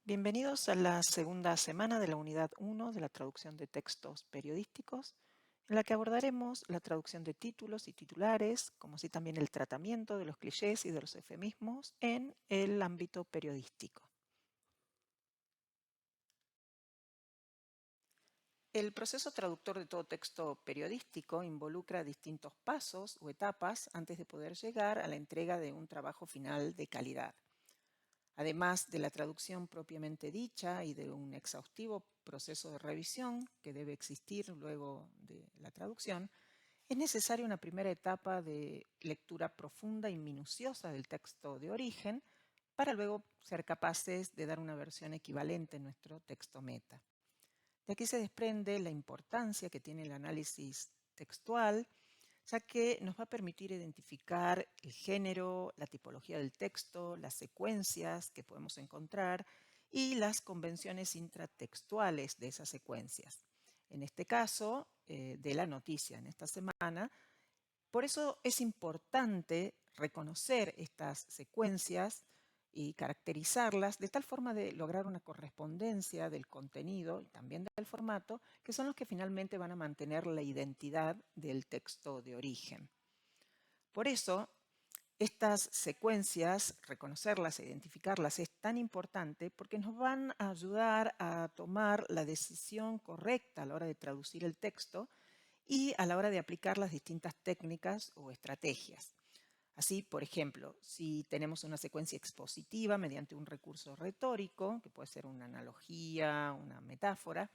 Bienvenidos a la segunda semana de la unidad 1 de la traducción de textos periodísticos, en la que abordaremos la traducción de títulos y titulares, como así también el tratamiento de los clichés y de los eufemismos en el ámbito periodístico. El proceso traductor de todo texto periodístico involucra distintos pasos o etapas antes de poder llegar a la entrega de un trabajo final de calidad. Además de la traducción propiamente dicha y de un exhaustivo proceso de revisión que debe existir luego de la traducción, es necesaria una primera etapa de lectura profunda y minuciosa del texto de origen para luego ser capaces de dar una versión equivalente en nuestro texto meta. De aquí se desprende la importancia que tiene el análisis textual, ya que nos va a permitir identificar el género, la tipología del texto, las secuencias que podemos encontrar y las convenciones intratextuales de esas secuencias. En este caso, de la noticia en esta semana. Por eso es importante reconocer estas secuencias y caracterizarlas de tal forma de lograr una correspondencia del contenido y también del formato, que son los que finalmente van a mantener la identidad del texto de origen. Por eso, estas secuencias, reconocerlas e identificarlas es tan importante porque nos van a ayudar a tomar la decisión correcta a la hora de traducir el texto y a la hora de aplicar las distintas técnicas o estrategias. Así, por ejemplo, si tenemos una secuencia expositiva mediante un recurso retórico, que puede ser una analogía, una metáfora,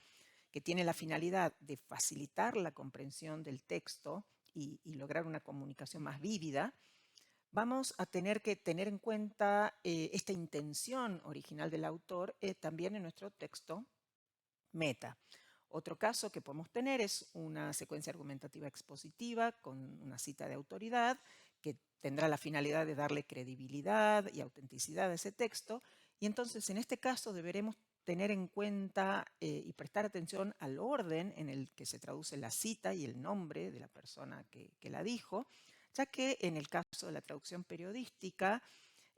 que tiene la finalidad de facilitar la comprensión del texto y lograr una comunicación más vívida, vamos a tener que tener en cuenta esta intención original del autor también en nuestro texto meta. Otro caso que podemos tener es una secuencia argumentativa expositiva con una cita de autoridad que tendrá la finalidad de darle credibilidad y autenticidad a ese texto. Y entonces, en este caso, deberemos tener en cuenta y prestar atención al orden en el que se traduce la cita y el nombre de la persona que la dijo, ya que en el caso de la traducción periodística,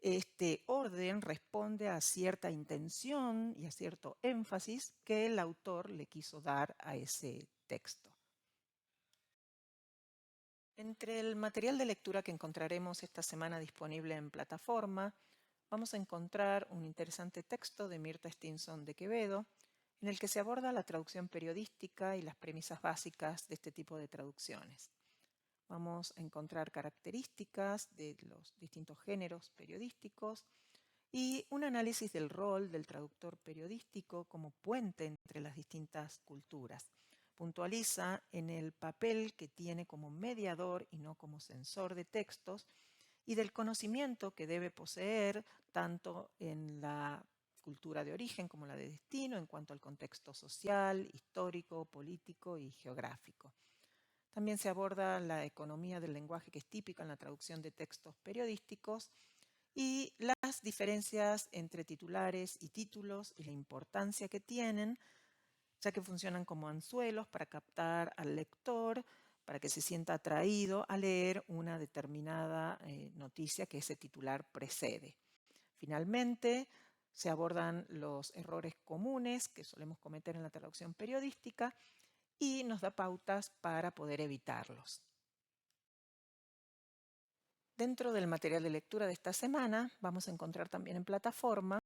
este orden responde a cierta intención y a cierto énfasis que el autor le quiso dar a ese texto. Entre el material de lectura que encontraremos esta semana disponible en plataforma, vamos a encontrar un interesante texto de Mirta Stinson de Quevedo, en el que se aborda la traducción periodística y las premisas básicas de este tipo de traducciones. Vamos a encontrar características de los distintos géneros periodísticos y un análisis del rol del traductor periodístico como puente entre las distintas culturas. Puntualiza en el papel que tiene como mediador y no como censor de textos y del conocimiento que debe poseer tanto en la cultura de origen como la de destino en cuanto al contexto social, histórico, político y geográfico. También se aborda la economía del lenguaje que es típica en la traducción de textos periodísticos y las diferencias entre titulares y títulos y la importancia que tienen, ya que funcionan como anzuelos para captar al lector, para que se sienta atraído a leer una determinada noticia que ese titular precede. Finalmente, se abordan los errores comunes que solemos cometer en la traducción periodística y nos da pautas para poder evitarlos. Dentro del material de lectura de esta semana vamos a encontrar también en plataforma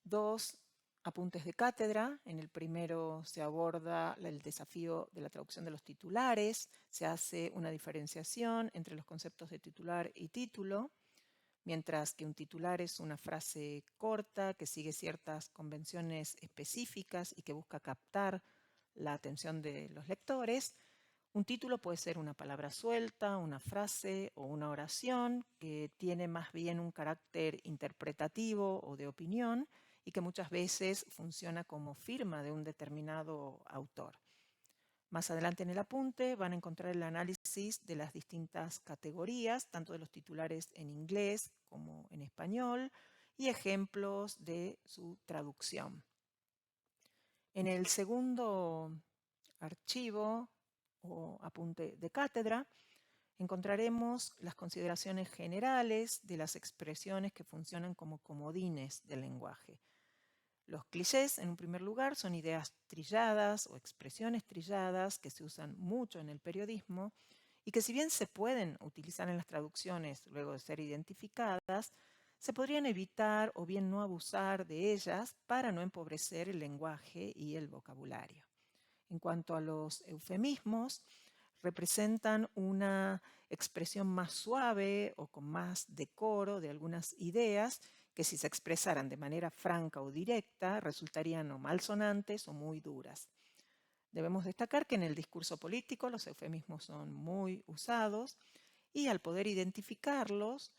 dos apuntes de cátedra. En el primero se aborda el desafío de la traducción de los titulares, se hace una diferenciación entre los conceptos de titular y título, mientras que un titular es una frase corta que sigue ciertas convenciones específicas y que busca captar la atención de los lectores. Un título puede ser una palabra suelta, una frase o una oración que tiene más bien un carácter interpretativo o de opinión y que muchas veces funciona como firma de un determinado autor. Más adelante en el apunte van a encontrar el análisis de las distintas categorías, tanto de los titulares en inglés como en español, y ejemplos de su traducción. En el segundo archivo o apunte de cátedra, encontraremos las consideraciones generales de las expresiones que funcionan como comodines del lenguaje. Los clichés, en un primer lugar, son ideas trilladas o expresiones trilladas que se usan mucho en el periodismo y que si bien se pueden utilizar en las traducciones luego de ser identificadas, se podrían evitar o bien no abusar de ellas para no empobrecer el lenguaje y el vocabulario. En cuanto a los eufemismos, representan una expresión más suave o con más decoro de algunas ideas que si se expresaran de manera franca o directa resultarían o malsonantes o muy duras. Debemos destacar que en el discurso político los eufemismos son muy usados y al poder identificarlos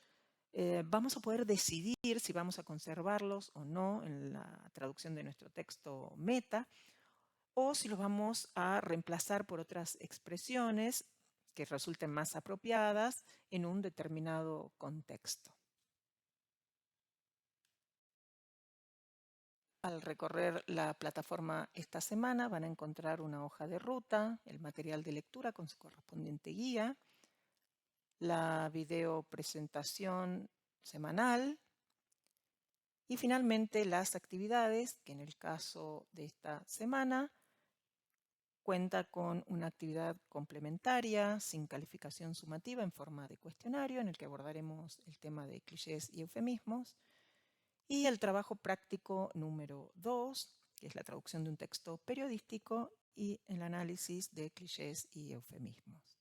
vamos a poder decidir si vamos a conservarlos o no en la traducción de nuestro texto meta o si los vamos a reemplazar por otras expresiones que resulten más apropiadas en un determinado contexto. Al recorrer la plataforma esta semana van a encontrar una hoja de ruta, el material de lectura con su correspondiente guía, la video presentación semanal y finalmente las actividades que en el caso de esta semana cuenta con una actividad complementaria sin calificación sumativa en forma de cuestionario en el que abordaremos el tema de clichés y eufemismos y el trabajo práctico número 2, que es la traducción de un texto periodístico y el análisis de clichés y eufemismos.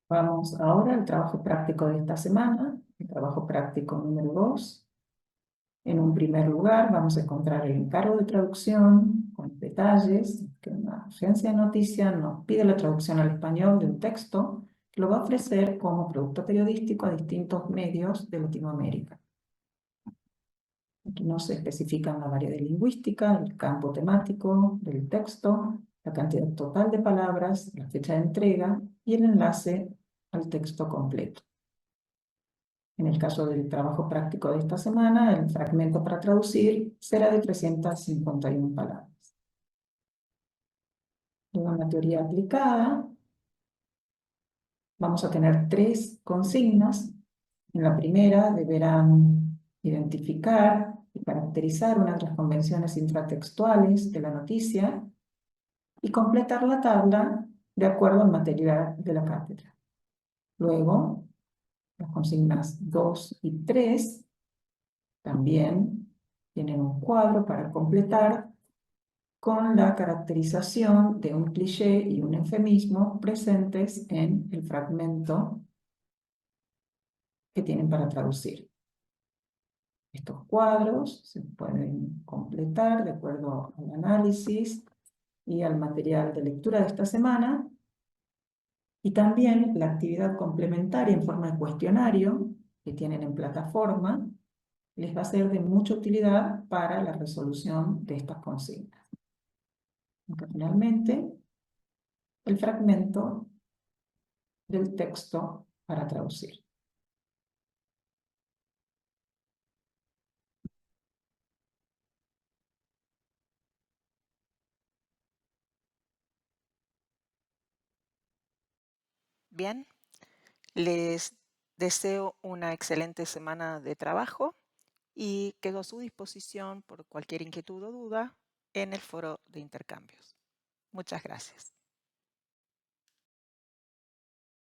Vamos ahora al trabajo práctico de esta semana, el trabajo práctico número 2. En un primer lugar vamos a encontrar el encargo de traducción con detalles, que una agencia de noticias nos pide la traducción al español de un texto que lo va a ofrecer como producto periodístico a distintos medios de Latinoamérica. Aquí no se especifican la variedad lingüística, el campo temático del texto, la cantidad total de palabras, la fecha de entrega y el enlace al texto completo. En el caso del trabajo práctico de esta semana, el fragmento para traducir será de 351 palabras. En una teoría aplicada, vamos a tener 3 consignas. En la primera deberán identificar y caracterizar una de las convenciones intratextuales de la noticia y completar la tabla de acuerdo al material de la cátedra. Luego, las consignas 2 y 3 también tienen un cuadro para completar con la caracterización de un cliché y un eufemismo presentes en el fragmento que tienen para traducir. Estos cuadros se pueden completar de acuerdo al análisis y al material de lectura de esta semana, y también la actividad complementaria en forma de cuestionario que tienen en plataforma les va a ser de mucha utilidad para la resolución de estas consignas. Aunque finalmente, el fragmento del texto para traducir. Bien, les deseo una excelente semana de trabajo y quedo a su disposición por cualquier inquietud o duda en el foro de intercambios. Muchas gracias.